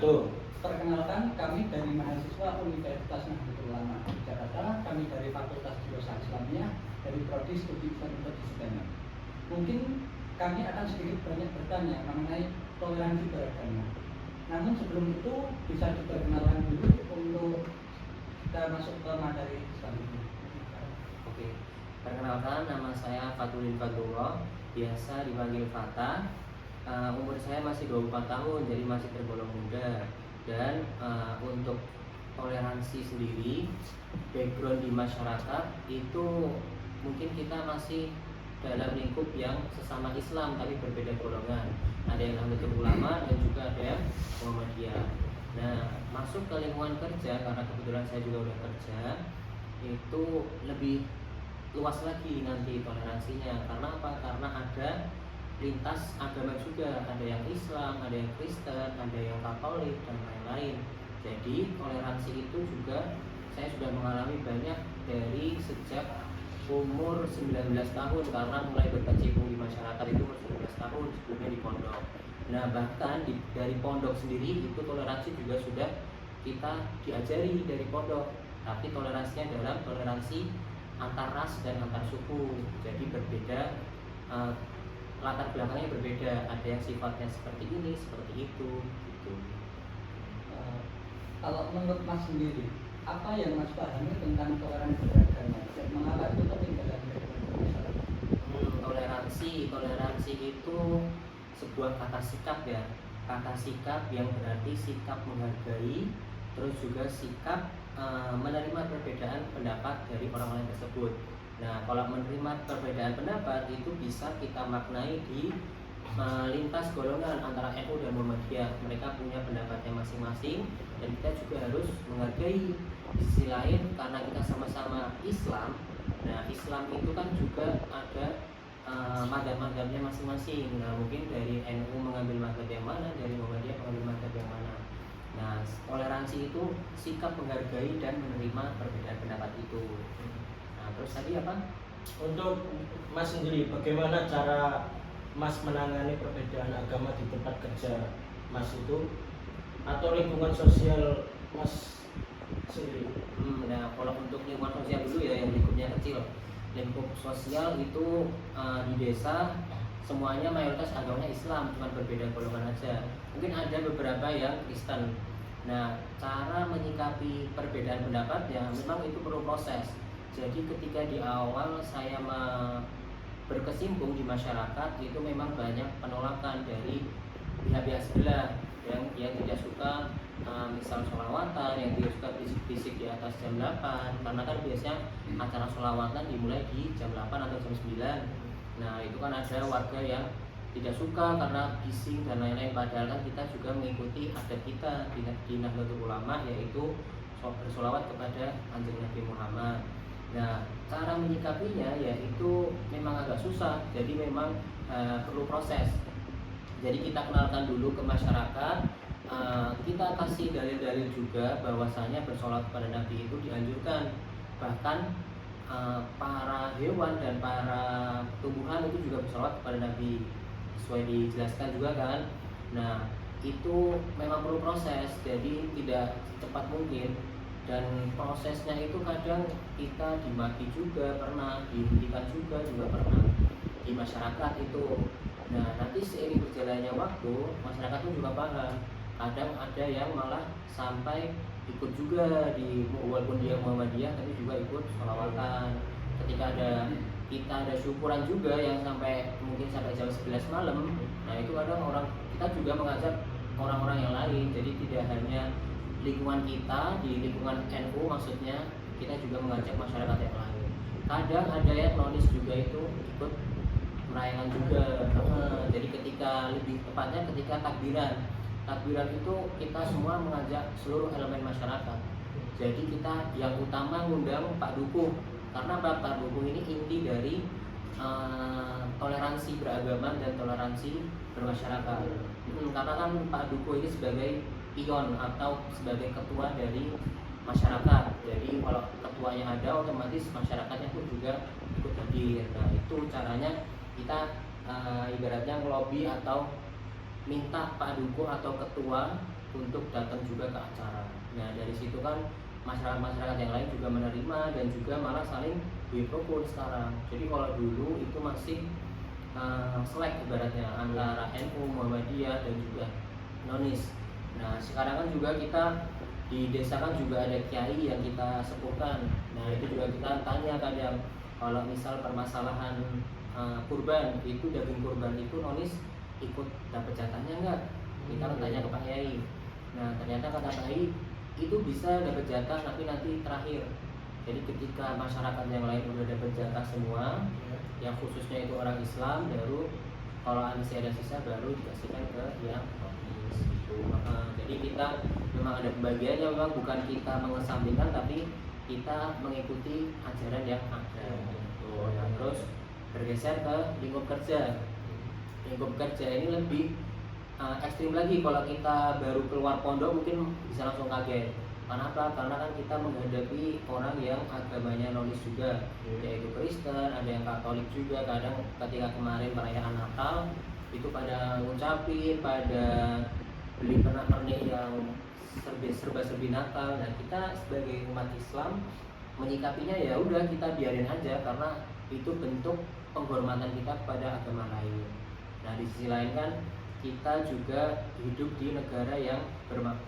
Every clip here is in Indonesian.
Betul. Perkenalkan, kami dari mahasiswa Universitas Nahdlatul Ulama Jakarta, kami dari Fakultas Jurusan Islamiyah, dari Prodi Studi Islam Interdisipliner. Mungkin kami akan sedikit banyak bertanya mengenai toleransi beragama. Namun sebelum itu bisa diperkenalkan dulu untuk kita masuk ke materi selanjutnya. Oke, perkenalkan nama saya Fatulin Fadullah, biasa dipanggil Fata. Umur saya masih 24 tahun, jadi masih tergolong muda. Dan untuk toleransi sendiri, background di masyarakat itu mungkin kita masih dalam lingkup yang sesama Islam tapi berbeda golongan. Ada yang Nahdlatul Ulama dan juga ada yang Muhammadiyah. Nah, masuk ke lingkungan kerja karena kebetulan saya juga udah kerja, itu lebih luas lagi nanti toleransinya. Karena apa? Karena ada lintas agama juga, ada yang Islam, ada yang Kristen, ada yang Katolik dan lain-lain. Jadi toleransi itu juga saya sudah mengalami banyak dari sejak umur 19 tahun, karena mulai berkecimpung di masyarakat itu umur 19 tahun, sebelumnya di pondok. Nah, bahkan dari pondok sendiri itu toleransi juga sudah kita diajari dari pondok, tapi toleransinya dalam toleransi antar ras dan antar suku. Jadi berbeda, latar belakangnya berbeda, ada yang sifatnya seperti ini, seperti itu gitu. Kalau menurut Mas sendiri, apa yang Mas pahami tentang toleransi beragama dan mengapa itu penting dalam kehidupan masyarakat? Toleransi itu sebuah kata sikap ya, kata sikap yang berarti sikap menghargai, terus juga sikap menerima perbedaan pendapat dari orang lain tersebut. Nah, kalau menerima perbedaan pendapat itu bisa kita maknai di lintas golongan antara NU dan Muhammadiyah. Mereka punya pendapatnya masing-masing dan kita juga harus menghargai. Di sisi lain, karena kita sama-sama Islam, nah Islam itu kan juga ada mazhab-mazhabnya masing-masing. Nah, mungkin dari NU mengambil mazhab yang mana, dari Muhammadiyah mengambil mazhab yang mana. Nah, toleransi itu sikap menghargai dan menerima perbedaan pendapat itu. Nah, terus tadi apa? Untuk Mas sendiri, bagaimana cara Mas menangani perbedaan agama di tempat kerja Mas itu atau lingkungan sosial Mas sendiri? Nah, kalau untuk lingkungan sosial dulu ya, yang lingkupnya kecil. Lingkup sosial itu di desa semuanya mayoritas agamanya Islam, cuma berbeda golongan aja. Mungkin ada beberapa yang Kristen. Nah, cara menyikapi perbedaan pendapat ya memang itu perlu proses. Jadi ketika di awal saya berkecimpung di masyarakat, itu memang banyak penolakan dari pihak-pihak sebelah yang tidak suka misal sholawatan, yang tidak suka bisik-bisik di atas jam 8, karena kan biasanya acara sholawatan dimulai di jam 8 atau jam 9. Nah, itu kan ada warga yang tidak suka karena bising dan lain-lain, padahal kan kita juga mengikuti adat kita di Nahdlatul Ulama, yaitu bersolawat kepada Kanjeng Nabi Muhammad. Nah, cara menyikapinya yaitu memang agak susah, jadi memang perlu proses. Jadi kita kenalkan dulu ke masyarakat, kita kasih dalil-dalil juga bahwasanya bersolawat kepada Nabi itu dianjurkan. Bahkan para hewan dan para tumbuhan itu juga bersolawat kepada Nabi, sesuai dijelaskan juga kan. Nah, itu memang perlu proses, jadi tidak cepat mungkin. Dan prosesnya itu kadang kita dimaki juga pernah, dihentikan juga pernah di masyarakat itu. Nah, nanti seiring berjalannya waktu, masyarakat pun juga paham. Kadang ada yang malah sampai ikut juga walaupun dia Muhammadiyah tapi juga ikut sholawatan. Ketika kita ada syukuran juga yang mungkin sampai jam 11 malam. Nah, itu kadang kita juga mengajak orang-orang yang lain. Jadi tidak hanya lingkungan kita, di lingkungan NU maksudnya, kita juga mengajak masyarakat yang lain. Kadang ada yang nonis juga itu ikut merayakan juga. Jadi lebih tepatnya ketika takbiran itu kita semua mengajak seluruh elemen masyarakat. Jadi kita yang utama ngundang Pak Dukuh, karena Pak Dukuh ini inti dari toleransi beragama dan toleransi bermasyarakat. Karena kan Pak Dukuh ini sebagai pion atau sebagai ketua dari masyarakat. Jadi kalau ketuanya ada, otomatis masyarakatnya pun juga ikut hadir. Nah, itu caranya kita ibaratnya ngelobi atau minta Pak Dukuh atau ketua untuk datang juga ke acara. Nah dari situ kan masyarakat yang lain juga menerima dan juga malah saling berrukun sekarang. Jadi kalau dulu itu masih selek ibaratnya antara NU, Muhammadiyah dan juga Nonis. Nah sekarang kan juga kita di desa kan juga ada kiai yang kita sepuhkan. Nah itu juga kita tanya kadang kalau misal permasalahan kurban itu daging kurban itu Nonis ikut dapat jatahnya enggak? Kita kan tanya ke Pak Kiai. Nah ternyata kata Pak Kiai itu bisa dapat jatah tapi nanti terakhir. Jadi ketika masyarakat yang lain udah dapat jatah semua, yang khususnya itu orang Islam, baru kalau masih ada sisa baru dikasihkan ke yang Nonis gitu. Jadi kita memang ada pembagiannya, memang bukan kita mengesampingkan tapi kita mengikuti ajaran yang ada gitu. Nah, terus bergeser ke lingkup kerja. Lingkup kerja ini lebih ekstrim lagi. Kalau kita baru keluar pondok mungkin bisa langsung kaget. Kenapa? Karena kan kita menghadapi orang yang agamanya Nonis juga, yaitu Kristen, ada yang Katolik juga. Kadang ketika kemarin perayaan Natal itu pada ngucapin, pada beli pernak-pernik yang serba-serbi Natal. Nah kita sebagai umat Islam menyikapinya ya udah kita biarin aja karena itu bentuk penghormatan kita kepada agama lain. Nah di sisi lain kan kita juga hidup di negara yang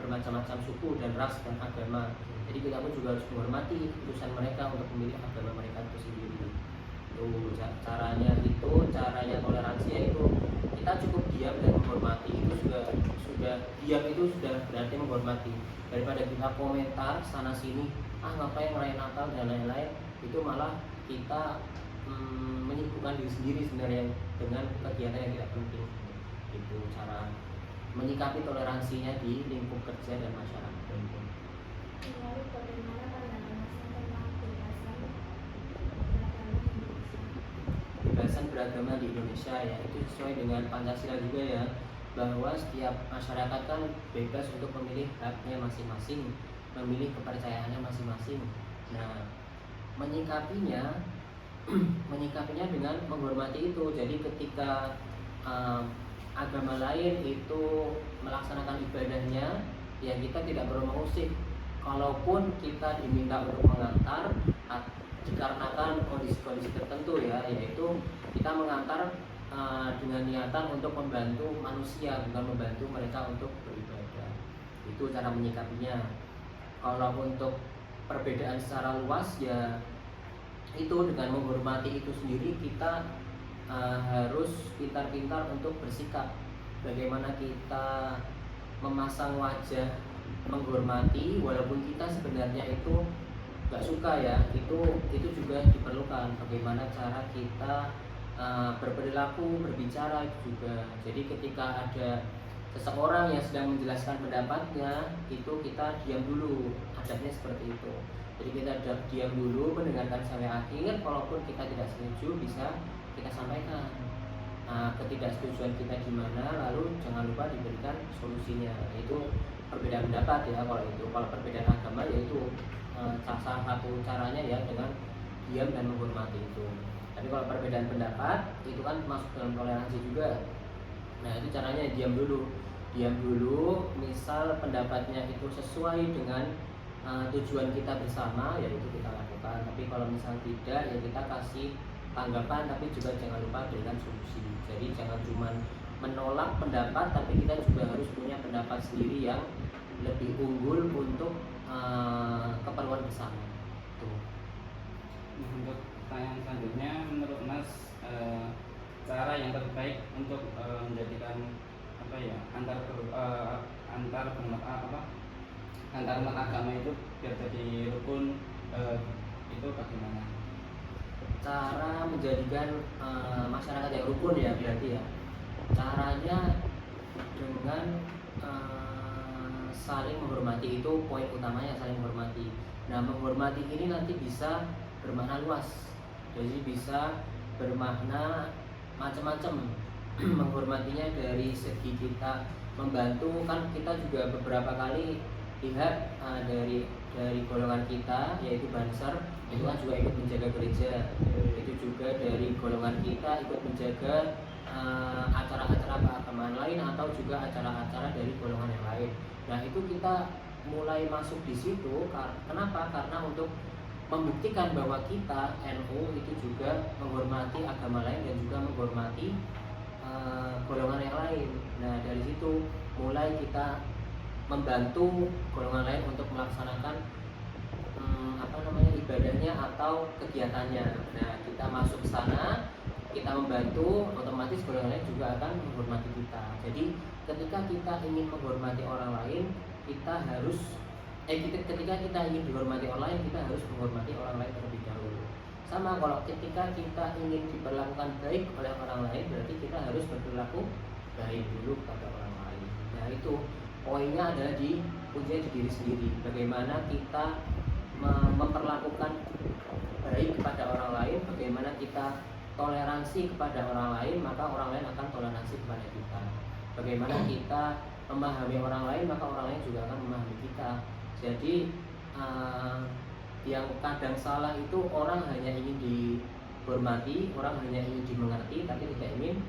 bermacam-macam suku dan ras dan agama. Jadi kita pun juga harus menghormati keputusan mereka untuk memilih agama mereka itu sendiri. Caranya toleransi yaitu kita cukup diam dan menghormati. Itu sudah diam itu sudah berarti menghormati. Daripada kita komentar sana sini, ngapain ngerayain Natal dan lain-lain, itu malah kita menyibukkan diri sendiri sebenarnya dengan kegiatan yang tidak penting. Itu cara menyikapi toleransinya di lingkup kerja dan masyarakat. Lalu bagaimana pandangan Mas tentang Kebebasan beragama di Indonesia ya itu sesuai dengan Pancasila juga ya, bahwa setiap masyarakat kan bebas untuk memilih haknya masing-masing, memilih kepercayaannya masing-masing. Nah menyikapinya dengan menghormati itu. Jadi ketika agama lain itu melaksanakan ibadahnya, ya kita tidak perlu mengusik. Kalaupun kita diminta untuk mengantar, dikarenakan kondisi-kondisi tertentu ya, yaitu kita mengantar dengan niatan untuk membantu manusia, bukan membantu mereka untuk beribadah. Itu cara menyikapinya. Kalau untuk perbedaan secara luas ya itu dengan menghormati itu sendiri kita harus pintar-pintar untuk bersikap. Bagaimana kita memasang wajah menghormati walaupun kita sebenarnya itu nggak suka ya, itu juga diperlukan. Bagaimana cara kita berperilaku, berbicara itu juga. Jadi ketika ada seseorang yang sedang menjelaskan pendapatnya, itu kita diam dulu. Adabnya seperti itu. Jadi kita diam dulu, mendengarkan sampai akhir. Kalaupun kita tidak setuju, bisa kita sampaikan ketidaksetujuan kita gimana, lalu jangan lupa diberikan solusinya. Itu perbedaan pendapat ya. Kalau perbedaan agama yaitu salah satu caranya ya dengan diam dan menghormati itu. Tapi kalau perbedaan pendapat itu kan masuk dalam toleransi juga. Nah itu caranya diam dulu, misal pendapatnya itu sesuai dengan tujuan kita bersama, ya itu kita lakukan. Tapi kalau misal tidak, ya kita kasih tanggapan, tapi juga jangan lupa berikan solusi. Jadi jangan cuma menolak pendapat, tapi kita juga harus punya pendapat sendiri yang lebih unggul untuk keperluan bersama. Tuh. Untuk pertanyaan selanjutnya, menurut Mas cara yang terbaik untuk menjadikan antar umat agama itu biar jadi rukun itu bagaimana? Cara menjadikan masyarakat yang rukun ya berarti ya. Caranya dengan saling menghormati, itu poin utamanya, saling menghormati. Nah menghormati ini nanti bisa bermakna luas, jadi bisa bermakna macam-macam. Menghormatinya dari segi kita membantu, kan kita juga beberapa kali lihat dari golongan kita yaitu Banser itu kan juga ikut menjaga gereja. Itu juga dari golongan kita ikut menjaga acara-acara keagamaan lain atau juga acara-acara dari golongan yang lain. Nah itu kita mulai masuk di situ. Kenapa? Karena untuk membuktikan bahwa kita NU itu juga menghormati agama lain dan juga menghormati golongan yang lain. Nah dari situ mulai kita membantu golongan lain untuk melaksanakan ibadahnya atau kegiatannya. Nah kita masuk ke sana, kita membantu, otomatis golongan lain juga akan menghormati kita. Jadi ketika kita ingin menghormati orang lain, kita harus ketika kita ingin dihormati orang lain, kita harus menghormati orang lain terlebih dahulu. Sama kalau ketika kita ingin diperlakukan baik oleh orang lain, berarti kita harus berperilaku baik dulu pada orang lain. Nah itu poinnya adalah kuncinya di diri sendiri. Bagaimana kita memperlakukan baik kepada orang lain, bagaimana kita toleransi kepada orang lain, maka orang lain akan toleransi kepada kita. Bagaimana kita memahami orang lain, maka orang lain juga akan memahami kita. Jadi yang kadang salah itu orang hanya ingin dihormati, orang hanya ingin dimengerti, tapi tidak ingin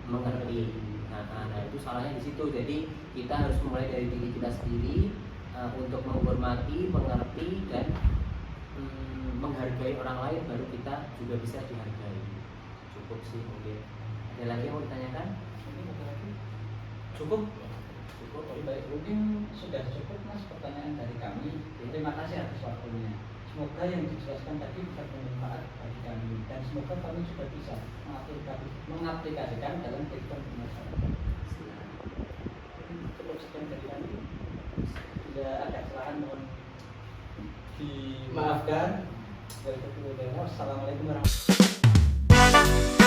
mengerti. Nah itu salahnya di situ. Jadi kita harus mulai dari diri kita sendiri untuk menghormati, mengerti dan menghargai orang lain, baru kita juga bisa dihargai. Cukup sih mungkin. Ada lagi yang mau ditanyakan? Cukup. Baik, mungkin sudah cukup Mas pertanyaan dari kami. Terima kasih atas waktunya. Semoga yang dijelaskan tadi bisa bermanfaat bagi kami dan semoga kami juga bisa mengaplikasikan dalam kehidupan bermasyarakat. Cukup sekian dari kami. Bila ada kesalahan mohon dimaafkan. Wassalamualaikum warahmatullahi wabarakatuh.